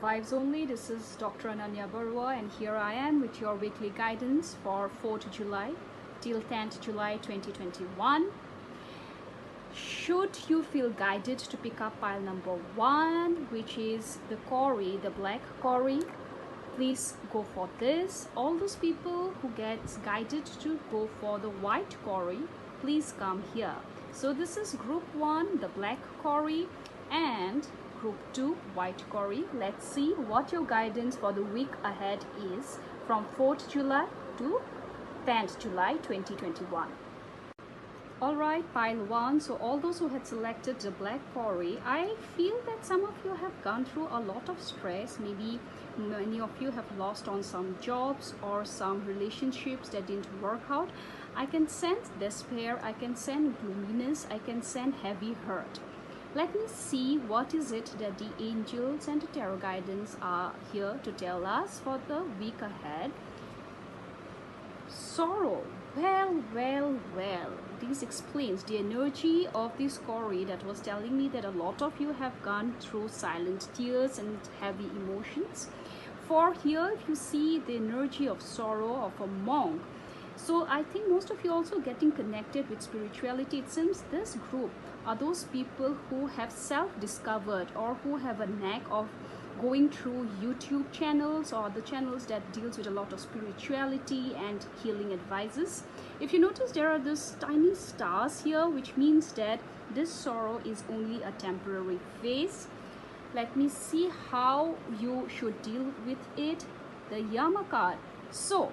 Vibes Only. This is Dr. Ananya Barua, and here I am with your weekly guidance for 4th July till 10th July 2021. Should you feel guided to pick up pile number 1, which is the Cory, the black Cory, please go for this. All those people who get guided to go for the white Cory, please come here. So this is group 1, the black Cory, and group 2, white Cory. Let's see what your guidance for the week ahead is from 4th July to 10th July 2021. Alright, pile 1. So all those who had selected the black Cory, I feel that some of you have gone through a lot of stress. Maybe many of you have lost on some jobs or some relationships that didn't work out. I can sense despair, I can sense gloominess, I can sense heavy hurt. Let me see what is it that the angels and the tarot guidance are here to tell us for the week ahead. Sorrow. Well. This explains the energy of this Cory that was telling me that a lot of you have gone through silent tears and heavy emotions. For here, if you see the energy of sorrow of a monk, so I think most of you also getting connected with spirituality. It seems this group are those people who have self-discovered or who have a knack of going through YouTube channels or the channels that deals with a lot of spirituality and healing advices. If you notice, there are these tiny stars here, which means that this sorrow is only a temporary phase. Let me see how you should deal with it. The Yama card. So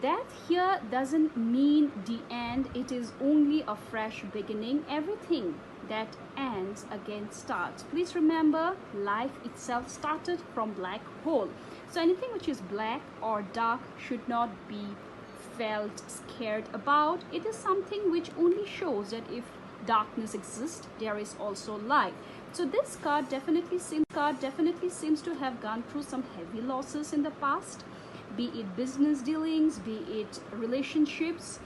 that here doesn't mean the end. It is only a fresh beginning. Everything that ends again starts. Please remember, life itself started from black hole. So anything which is black or dark should not be felt scared about. It is something which only shows that if darkness exists, there is also light. So this card definitely seems to have gone through some heavy losses in the past, be it business dealings, be it relationships.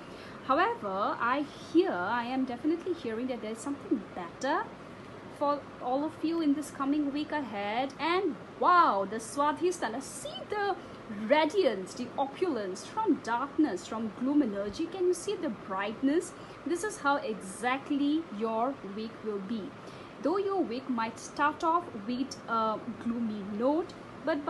However, I am definitely hearing that there's something better for all of you in this coming week ahead. And wow, the Swadhisthana, see the radiance, the opulence from darkness, from gloom energy. Can you see the brightness? This is how exactly your week will be. Though your week might start off with a gloomy note, but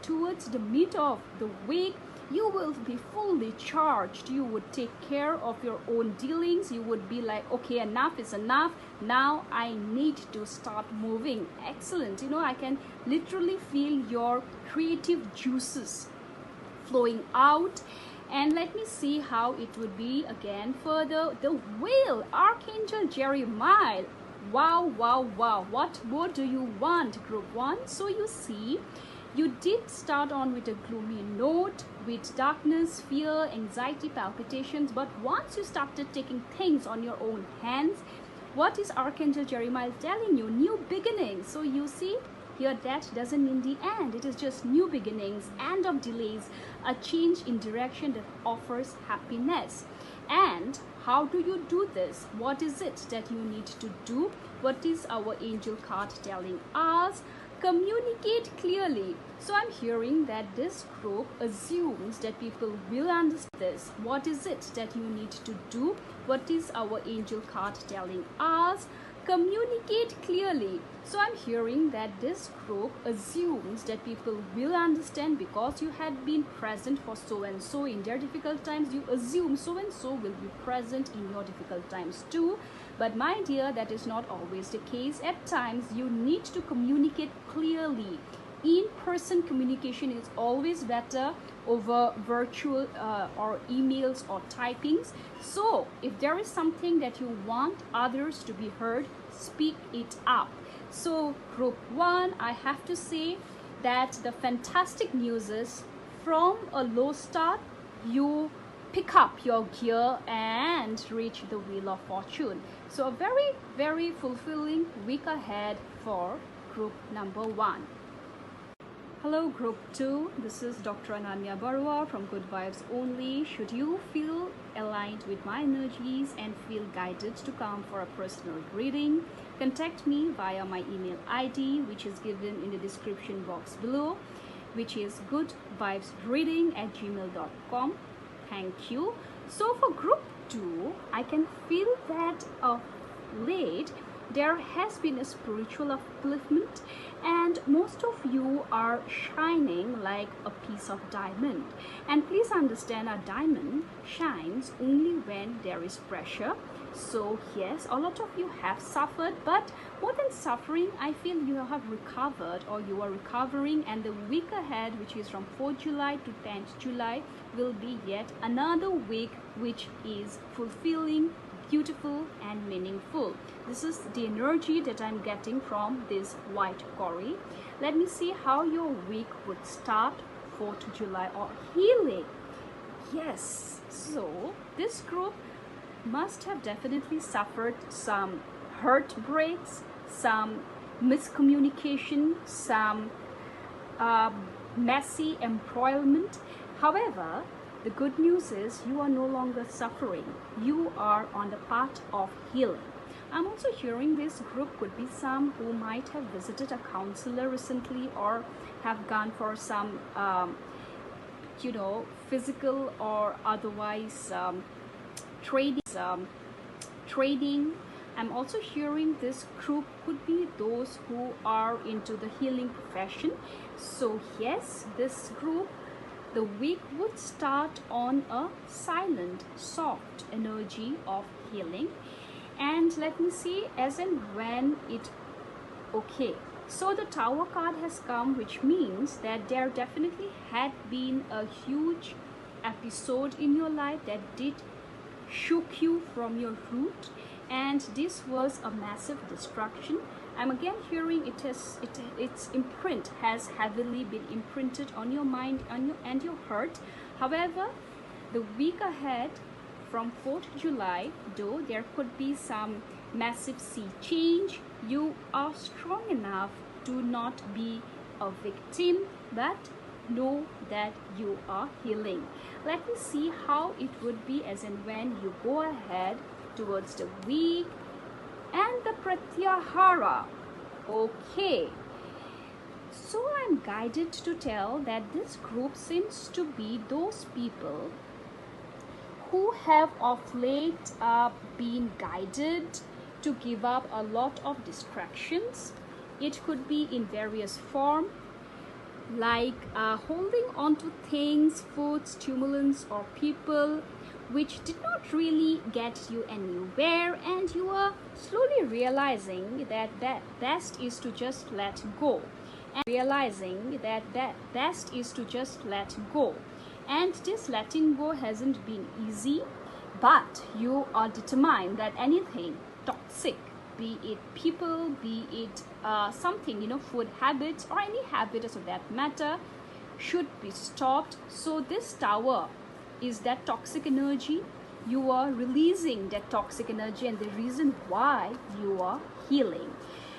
towards the mid of the week, you will be fully charged. You would take care of your own dealings. You would be like, okay, enough is enough. Now I need to start moving. Excellent. You know, I can literally feel your creative juices flowing out. And let me see how it would be again further. The Whale, Archangel Jeremiah. Wow. What more do you want, group 1? So you see, you did start on with a gloomy note, with darkness, fear, anxiety, palpitations. But once you started taking things on your own hands, what is Archangel Jeremiah telling you? New beginnings. So you see, here that doesn't mean the end. It is just new beginnings, end of delays, a change in direction that offers happiness. And how do you do this? What is it that you need to do? What is our angel card telling us? Communicate clearly. So I'm hearing that this group assumes that people will understand this. What is it that you need to do? What is our angel card telling us? Communicate clearly. So I'm hearing that this group assumes that people will understand because you had been present for so and so in their difficult times. You assume so and so will be present in your difficult times too. But my dear, that is not always the case. At times, you need to communicate clearly. In-person communication is always better over virtual or emails or typings. So if there is something that you want others to be heard, speak it up. So group 1, I have to say that the fantastic news is, from a low start, you pick up your gear and reach the Wheel of Fortune. So a very fulfilling week ahead for group number 1. Hello group 2, this is Dr. Ananya Barua from Good Vibes Only. Should you feel aligned with my energies and feel guided to come for a personal reading, contact me via my email ID, which is given in the description box below, which is goodvibesreading@gmail.com. Thank you. So for group 2, I can feel that of late there has been a spiritual upliftment, and most of you are shining like a piece of diamond. And please understand, a diamond shines only when there is pressure. So yes, a lot of you have suffered, but more than suffering, I feel you have recovered, or you are recovering, and the week ahead, which is from 4th July to 10th July, will be yet another week which is fulfilling, beautiful and meaningful. This is the energy that I'm getting from this white Cori. Let me see how your week would start 4th July, or healing. Yes, so this group must have definitely suffered some heartbreaks, some miscommunication, some messy embroilment. However, the good news is you are no longer suffering. You are on the path of healing. I'm also hearing this group could be some who might have visited a counselor recently, or have gone for some physical or otherwise trading. I'm also hearing this group could be those who are into the healing profession. So yes, this group, the week would start on a silent, soft energy of healing. And let me see as and when it. Okay, so the Tower card has come, which means that there definitely had been a huge episode in your life that did shook you from your root, and this was a massive destruction. I'm again hearing its imprint has heavily been imprinted on your mind and your heart. However, the week ahead from 4th July, though there could be some massive sea change, you are strong enough to not be a victim, but know that you are healing. Let me see how it would be as and when you go ahead towards the week. And the Pratyahara. Okay, so I'm guided to tell that this group seems to be those people who have of late been guided to give up a lot of distractions. It could be in various forms, like holding on to things, food, stimulants or people which did not really get you anywhere, and you are slowly realizing that best is to just let go, and and this letting go hasn't been easy, but you are determined that anything toxic, be it people, be it something, food habits or any habits of that matter, should be stopped. So this Tower is that toxic energy. You are releasing that toxic energy, and the reason why you are healing.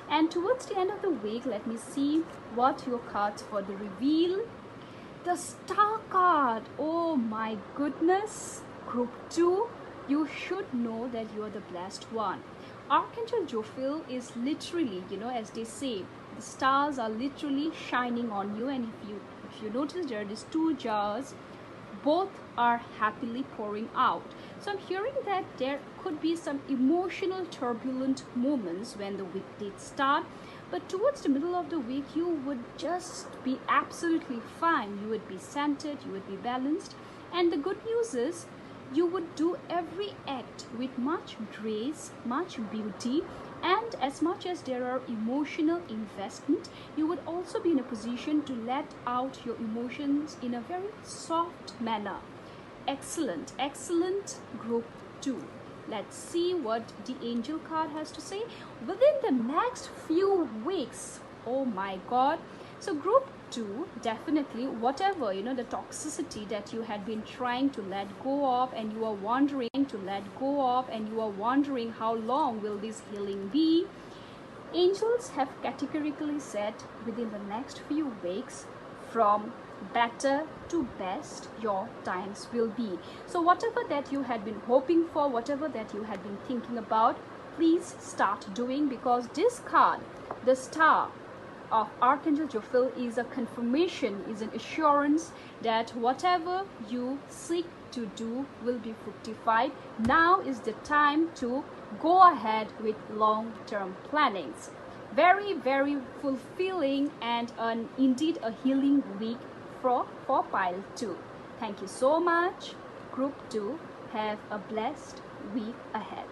And towards the end of the week, let me see what your cards for the reveal. The Star card. Oh my goodness. Group 2, you should know that you are the blessed one. Archangel Jophiel is literally, as they say, the stars are literally shining on you. And if you notice, there are these two jars, both are happily pouring out. So I'm hearing that there could be some emotional turbulent moments when the week did start, but towards the middle of the week you would just be absolutely fine. You would be centered, you would be balanced, and the good news is you would do every act with much grace, much beauty, and as much as there are emotional investment, you would also be in a position to let out your emotions in a very soft manner. Excellent, excellent, Group 2. Let's see what the Angel card has to say within the next few weeks. Oh my God. So Group 2, definitely whatever, the toxicity that you had been trying to let go of, and you are wondering how long will this healing be. Angels have categorically said within the next few weeks, from better to best, your times will be. So whatever that you had been hoping for, whatever that you had been thinking about, please start doing, because this card, the Star of Archangel Jophiel, is a confirmation, is an assurance that whatever you seek to do will be fructified. Now is the time to go ahead with long-term plannings. Very, very fulfilling and indeed a healing week for pile 2. Thank you so much, group 2. Have a blessed week ahead.